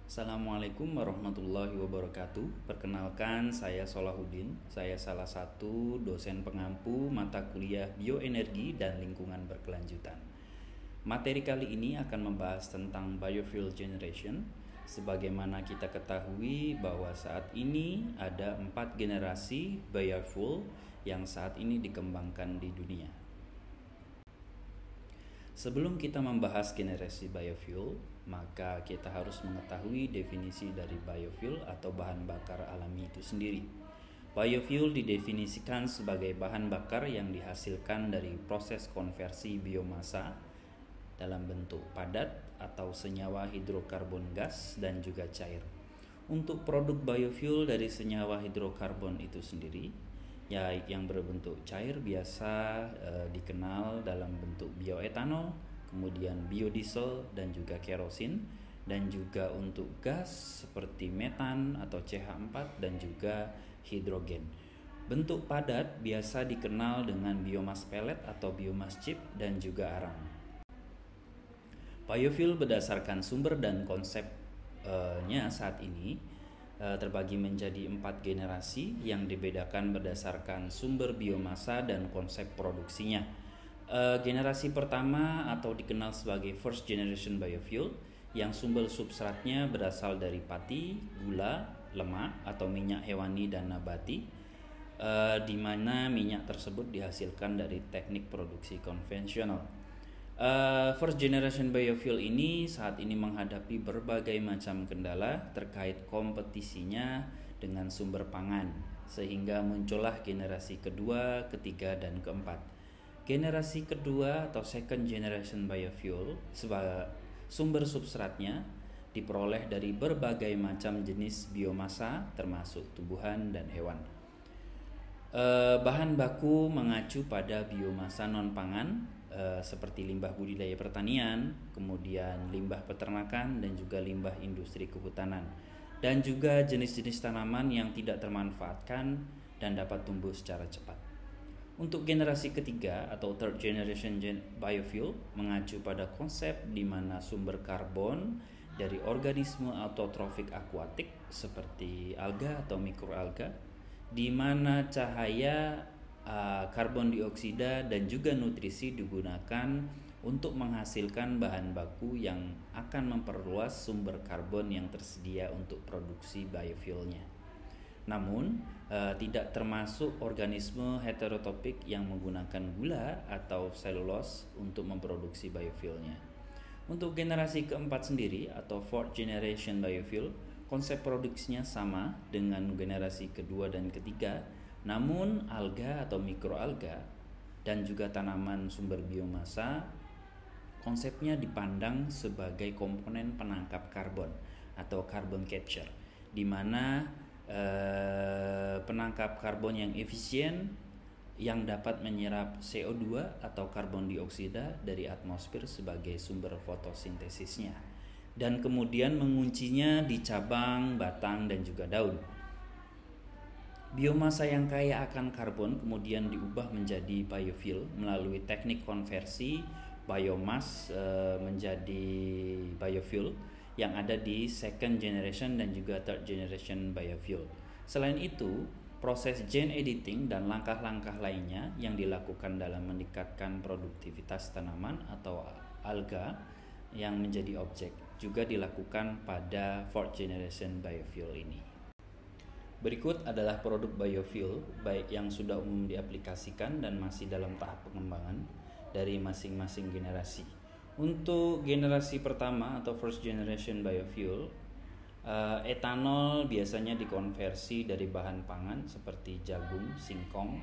Assalamualaikum warahmatullahi wabarakatuh. Perkenalkan, saya Solahuddin. Saya salah satu dosen pengampu mata kuliah Bioenergi dan Lingkungan Berkelanjutan. Materi kali ini akan membahas tentang biofuel generation. Sebagaimana kita ketahui bahwa saat ini ada 4 generasi biofuel yang saat ini dikembangkan di dunia. Sebelum kita membahas generasi biofuel, maka kita harus mengetahui definisi dari biofuel atau bahan bakar alami itu sendiri. Biofuel didefinisikan sebagai bahan bakar yang dihasilkan dari proses konversi biomasa dalam bentuk padat atau senyawa hidrokarbon gas dan juga cair. Untuk produk biofuel dari senyawa hidrokarbon itu sendiri, yang berbentuk cair biasa dikenal dalam bentuk bioetanol, kemudian biodiesel dan juga kerosin, dan juga untuk gas seperti metan atau CH4 dan juga hidrogen. Bentuk padat biasa dikenal dengan biomas pellet atau biomas chip dan juga arang. Biofuel berdasarkan sumber dan konsepnya saat ini terbagi menjadi 4 generasi yang dibedakan berdasarkan sumber biomasa dan konsep produksinya. Generasi pertama atau dikenal sebagai first generation biofuel yang sumber substratnya berasal dari pati, gula, lemak atau minyak hewani dan nabati, di mana minyak tersebut dihasilkan dari teknik produksi konvensional. First generation biofuel ini saat ini menghadapi berbagai macam kendala terkait kompetisinya dengan sumber pangan, sehingga muncullah generasi kedua, ketiga, dan keempat. Generasi kedua atau second generation biofuel sebagai sumber substratnya diperoleh dari berbagai macam jenis biomasa termasuk tumbuhan dan hewan. Bahan baku mengacu pada biomasa non-pangan seperti limbah budidaya pertanian, kemudian limbah peternakan dan juga limbah industri kehutanan, dan juga jenis-jenis tanaman yang tidak termanfaatkan dan dapat tumbuh secara cepat. Untuk generasi ketiga atau third generation biofuel mengacu pada konsep di mana sumber karbon dari organisme autotrofik akuatik seperti alga atau mikroalga, di mana cahaya, karbon dioksida dan juga nutrisi digunakan untuk menghasilkan bahan baku yang akan memperluas sumber karbon yang tersedia untuk produksi biofuelnya. Namun, tidak termasuk organisme heterotropik yang menggunakan gula atau selulose untuk memproduksi biofuelnya. Untuk generasi keempat sendiri atau fourth generation biofuel, konsep produksinya sama dengan generasi kedua dan ketiga, namun alga atau mikroalga dan juga tanaman sumber biomasa konsepnya dipandang sebagai komponen penangkap karbon atau carbon capture, di mana penangkap karbon yang efisien yang dapat menyerap CO2 atau karbon dioksida dari atmosfer sebagai sumber fotosintesisnya, dan kemudian menguncinya di cabang, batang, dan juga daun. Biomasa yang kaya akan karbon kemudian diubah menjadi biofuel melalui teknik konversi biomas menjadi biofuel yang ada di second generation dan juga third generation biofuel. Selain itu, proses gene editing dan langkah-langkah lainnya yang dilakukan dalam meningkatkan produktivitas tanaman atau alga yang menjadi objek juga dilakukan pada fourth generation biofuel ini. Berikut adalah produk biofuel baik yang sudah umum diaplikasikan dan masih dalam tahap pengembangan dari masing-masing generasi. Untuk generasi pertama atau first generation biofuel, etanol biasanya dikonversi dari bahan pangan seperti jagung, singkong,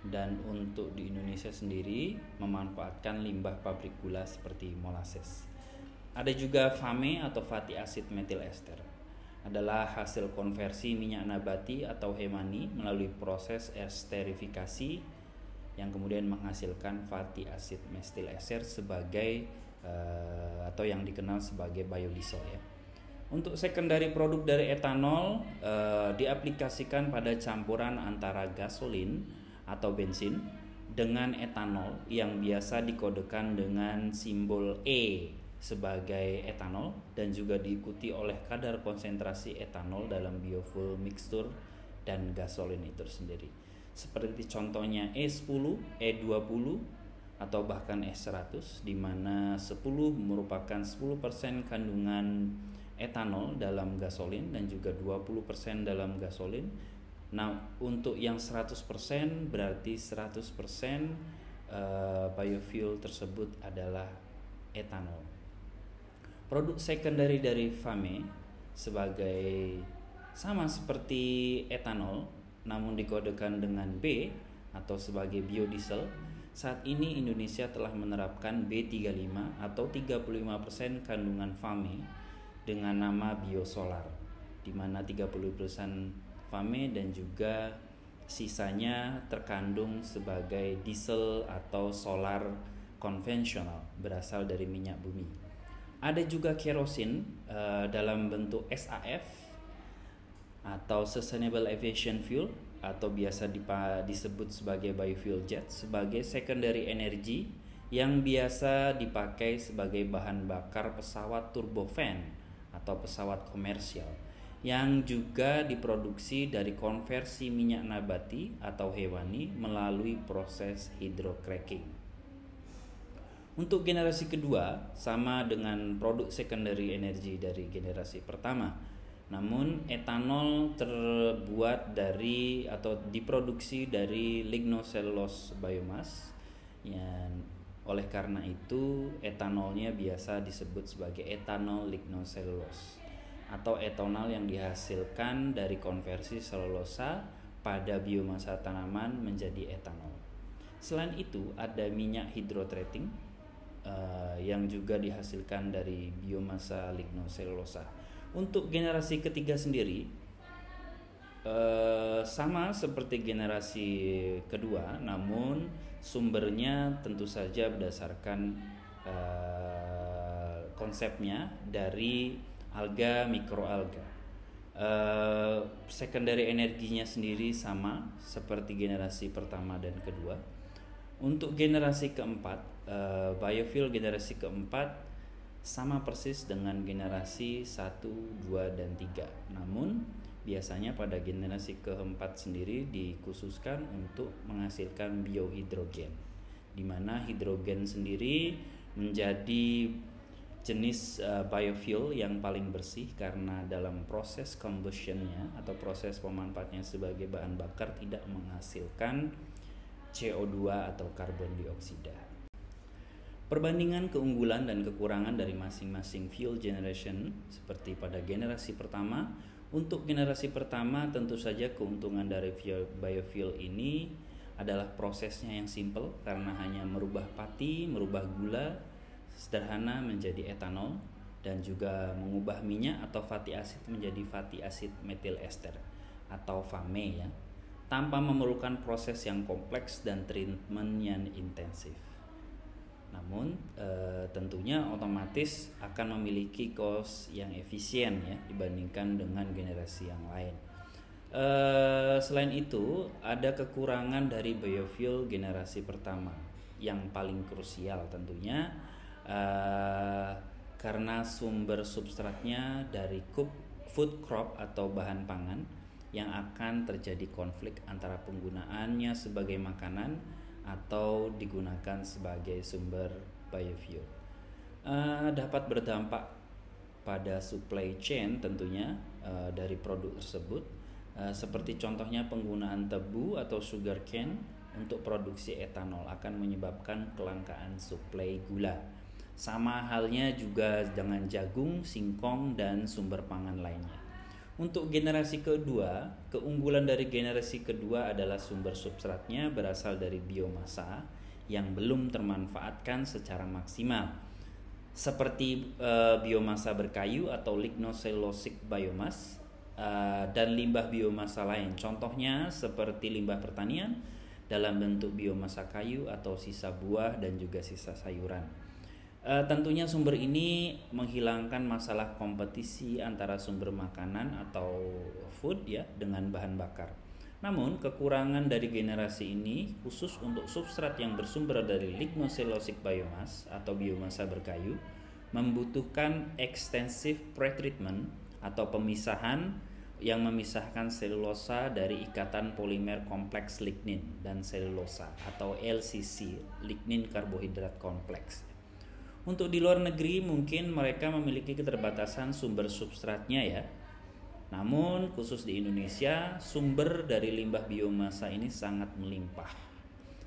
dan untuk di Indonesia sendiri memanfaatkan limbah pabrik gula seperti molasses. Ada juga FAME atau fatty acid methyl ester, adalah hasil konversi minyak nabati atau hewani melalui proses esterifikasi yang kemudian menghasilkan fatty acid methyl ester sebagai atau yang dikenal sebagai biodiesel ya. Untuk sekundari produk dari etanol diaplikasikan pada campuran antara gasolin atau bensin dengan etanol yang biasa dikodekan dengan simbol E sebagai etanol dan juga diikuti oleh kadar konsentrasi etanol dalam biofuel mixture dan gasolin itu sendiri. Seperti contohnya E10, E20 atau bahkan E100, di mana 10 merupakan 10% kandungan etanol dalam gasolin dan juga 20% dalam gasolin. Nah, untuk yang 100% berarti 100% biofuel tersebut adalah etanol. Produk secondary dari FAME sebagai sama seperti etanol namun dikodekan dengan B atau sebagai biodiesel. Saat ini Indonesia telah menerapkan B35 atau 35% kandungan FAME dengan nama biosolar, di mana 30% FAME dan juga sisanya terkandung sebagai diesel atau solar konvensional berasal dari minyak bumi. Ada juga kerosin dalam bentuk SAF atau Sustainable Aviation Fuel atau biasa disebut sebagai biofuel jet sebagai secondary energy yang biasa dipakai sebagai bahan bakar pesawat turbofan atau pesawat komersial yang juga diproduksi dari konversi minyak nabati atau hewani melalui proses hydrocracking. Untuk generasi kedua sama dengan produk secondary energy dari generasi pertama, namun etanol terbuat dari atau diproduksi dari lignocellulose biomass yang oleh karena itu etanolnya biasa disebut sebagai etanol lignocellulose atau etanol yang dihasilkan dari konversi selulosa pada biomasa tanaman menjadi etanol. Selain itu ada minyak hidrotreting yang juga dihasilkan dari biomasa lignoselulosa. Untuk generasi ketiga sendiri sama seperti generasi kedua, namun sumbernya tentu saja berdasarkan konsepnya dari alga mikroalga. Secondary energinya sendiri sama seperti generasi pertama dan kedua. Untuk generasi keempat, biofuel generasi keempat sama persis dengan generasi 1, 2, dan 3. Namun biasanya pada generasi keempat sendiri dikhususkan untuk menghasilkan biohidrogen, di mana hidrogen sendiri menjadi jenis biofuel yang paling bersih karena dalam proses combustionnya atau proses pemanfaatannya sebagai bahan bakar tidak menghasilkan CO2 atau karbon dioksida. Perbandingan keunggulan dan kekurangan dari masing-masing fuel generation seperti pada generasi pertama. Untuk generasi pertama tentu saja keuntungan dari biofuel ini adalah prosesnya yang simple karena hanya merubah pati, merubah gula sederhana menjadi etanol dan juga mengubah minyak atau fatty acid menjadi fatty acid methyl ester atau FAME ya, tanpa memerlukan proses yang kompleks dan treatment yang intensif. Namun tentunya otomatis akan memiliki cost yang efisien ya dibandingkan dengan generasi yang lain. Selain itu ada kekurangan dari biofuel generasi pertama yang paling krusial tentunya karena sumber substratnya dari food crop atau bahan pangan yang akan terjadi konflik antara penggunaannya sebagai makanan atau digunakan sebagai sumber biofuel. Dapat berdampak pada supply chain tentunya dari produk tersebut, seperti contohnya penggunaan tebu atau sugarcane untuk produksi etanol akan menyebabkan kelangkaan suplai gula. Sama halnya juga dengan jagung, singkong, dan sumber pangan lainnya. Untuk generasi kedua, keunggulan dari generasi kedua adalah sumber substratnya berasal dari biomasa yang belum termanfaatkan secara maksimal, seperti biomasa berkayu atau lignocellulosic biomass dan limbah biomasa lain. Contohnya seperti limbah pertanian dalam bentuk biomasa kayu atau sisa buah dan juga sisa sayuran. Tentunya sumber ini menghilangkan masalah kompetisi antara sumber makanan atau food ya dengan bahan bakar. Namun kekurangan dari generasi ini khusus untuk substrat yang bersumber dari lignocellulosic biomass atau biomasa berkayu membutuhkan extensive pretreatment atau pemisahan yang memisahkan selulosa dari ikatan polimer kompleks lignin dan selulosa atau LCC, lignin karbohidrat kompleks. Untuk di luar negeri mungkin mereka memiliki keterbatasan sumber substratnya ya. Namun khusus di Indonesia sumber dari limbah biomasa ini sangat melimpah.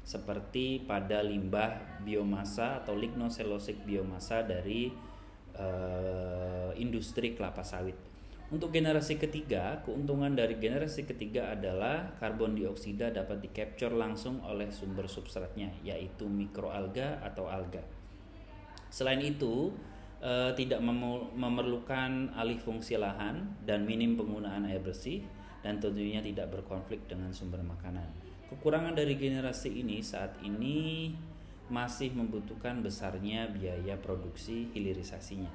Seperti pada limbah biomasa atau lignoselulosic biomasa dari industri kelapa sawit. Untuk generasi ketiga, keuntungan dari generasi ketiga adalah karbon dioksida dapat di-capture langsung oleh sumber substratnya, yaitu mikroalga atau alga. Selain itu, tidak memerlukan alih fungsi lahan dan minim penggunaan air bersih, dan tentunya tidak berkonflik dengan sumber makanan. Kekurangan dari generasi ini saat ini masih membutuhkan besarnya biaya produksi hilirisasinya.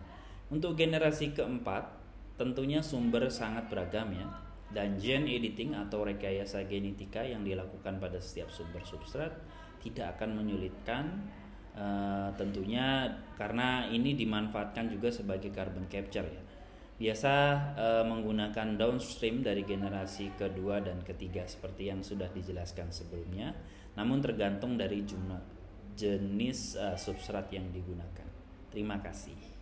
Untuk generasi keempat, tentunya sumber sangat beragam ya, dan gene editing atau rekayasa genetika yang dilakukan pada setiap sumber substrat tidak akan menyulitkan, tentunya karena ini dimanfaatkan juga sebagai carbon capture ya. Biasa menggunakan downstream dari generasi kedua dan ketiga seperti yang sudah dijelaskan sebelumnya, namun tergantung dari jumlah jenis substrat yang digunakan. Terima kasih.